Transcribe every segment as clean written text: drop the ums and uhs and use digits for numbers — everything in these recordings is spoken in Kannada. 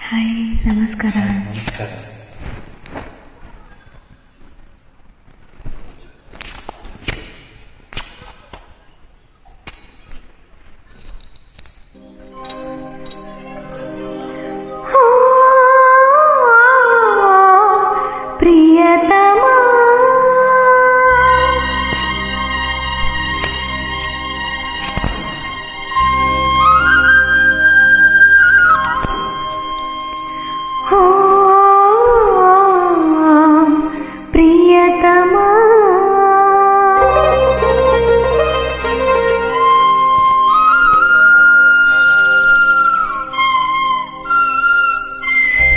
ಹಾಯ್, ನಮಸ್ಕಾರ. ನಮಸ್ಕಾರ. ಪ್ರಿಯತಮ ಪ್ರಿಯತಮ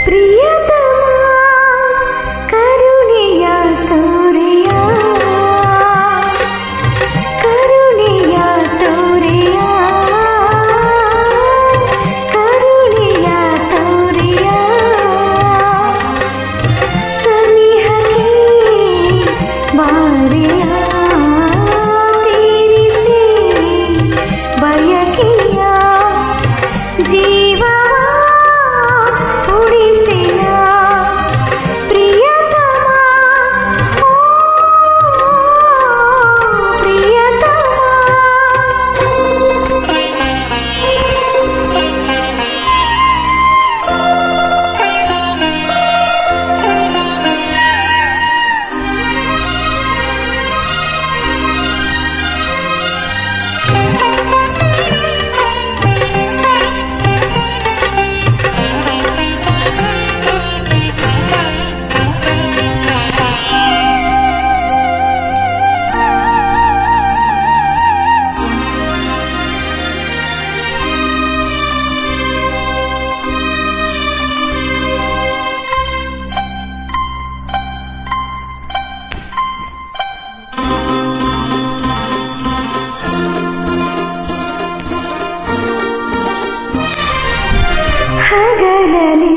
ಪ್ರಿಯತಮ ಕರುಣೆಯ ತೋರೆಯ ಕರುಣೆಯ ತೋರೆಯ ಕರುಣೆಯ ತೋರೆಯ ಸನಿಹಕ್ಕೆ ಬಾರೆಯ ತೀರಿಸಿ ಬಯಕೆಯ ಜೀವವ ಉಳಿಸೆಯ ಪ್ರಿಯತಮ ಪ್ರಿಯತಮ ಹಗಲಲಿ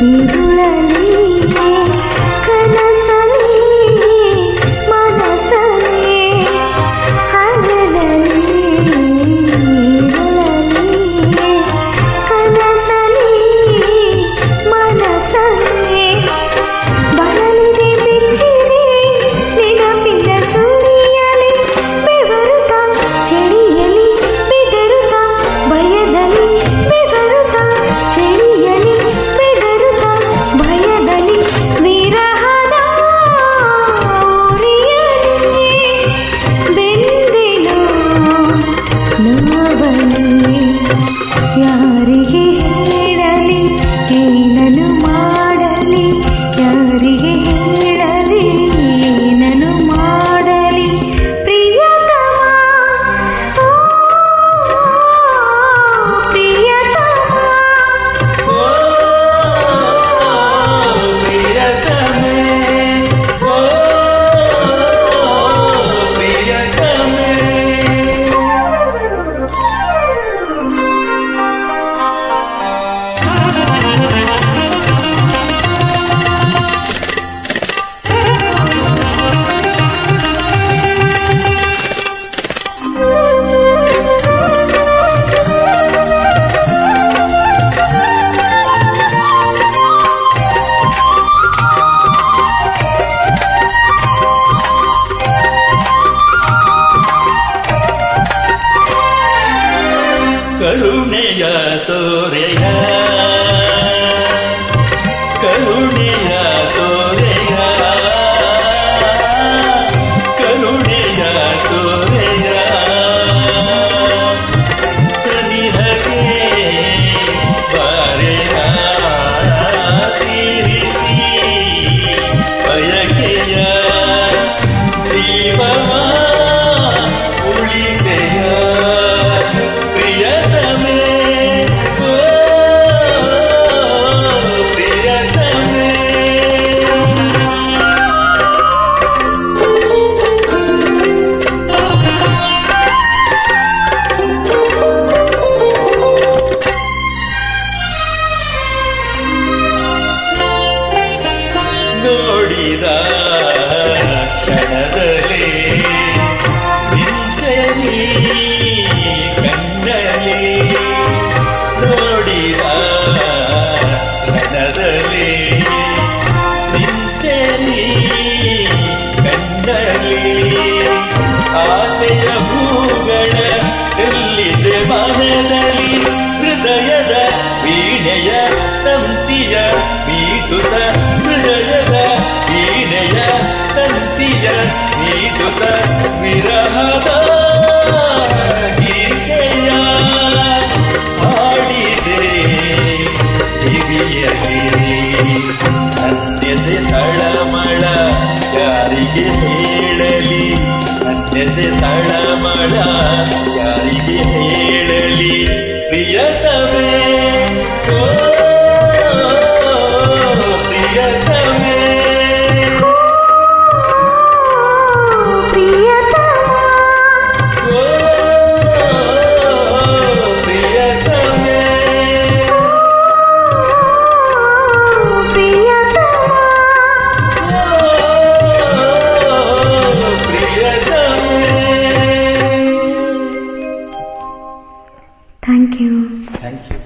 ഇരുಳಲಿ ಕನಸಲಿ ಮನಸಲಿ ಹಗಲಲಿ ഇരുಳಲಿ ಕನಸಲಿ ಮನಸಲಿ ಬಳಲಿದೆ ಬಿಚ್ಚಿದೆ ನೆನಪಿನ ಸುಳಿಯಲಿ ಬೆವರುತ್ತ ಚಳಿಯಲಿ ಬೆದರುತ್ತ ಭಯದಲ್ಲಿ ಬೆದರುತ್ತ ಚಳಿಯಲಿ ಬೆದರುತ್ತ ಭಯದಲ್ಲಿ ವಿರಹದ ಉರಿಯಲಿ ಬೆಂದೆನು ನೋವಲಿ ಯಾರಿಗೆ ಹೇಳಲಿ ಏನನು ಮಾಡಲಿ ಯಾರಿಗೆ ಹೇಳಲಿ ಏನನು ಮಾಡಲಿ ಪ್ರಿಯತಮ ಓ ಪ್ರಿಯತಮ ಪ್ರಿಯತಮೆ, ಓ ಪ್ರಿಯತಮೆ. ಕರುಣೆಯ ತೋರೆಯ ಕರುಣೆಯ ತೋರೆಯ ಕರುಣೆಯ ತೋರೆಯ ಸನಿಹಕ್ಕೆ ಬಾರೆಯ ತೀರಿಸಿ ಬಯಕೆಯ ಜೀವವ ಉಳಿಸೆಯ ಪ್ರಿಯತಮೆ, ಓ ಪ್ರಿಯರೇ ನನ್ನೆದೆ ತಳಮಳ ಯಾರಿಗೆ ಹೇಳಲಿ ನನ್ನೆದೆ ತಳಮಳ ಯಾರಿಗೆ ಹೇಳಲಿ ಪ್ರಿಯತಮೇ ಓ ಪ್ರಿಯತಮೇ ಪ್ರಿಯತಮ ಓ ಪ್ರಿಯತಮೇ ಪ್ರಿಯತಮ ಪ್ರಿಯತಮೇ ಥ್ಯಾಂಕ್ ಯು. Thank you